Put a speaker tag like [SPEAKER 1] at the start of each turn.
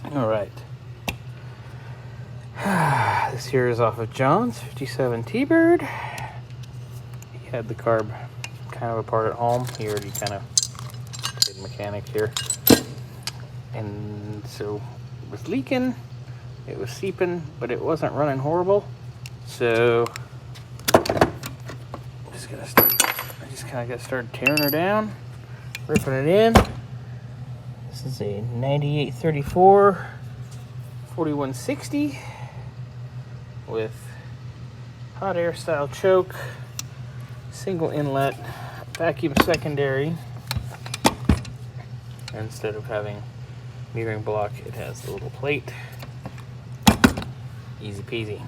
[SPEAKER 1] All right. This here is off of John's 57 T-Bird. He had the carb kind of apart at home. He already kind of did mechanics here. And so it was leaking, it was seeping, but it wasn't running horrible. So I just kind of got started tearing her down, ripping it in. This is a 9834 4160 with hot air style choke, single inlet, vacuum secondary. Instead of having metering block, it has the little plate. Easy peasy.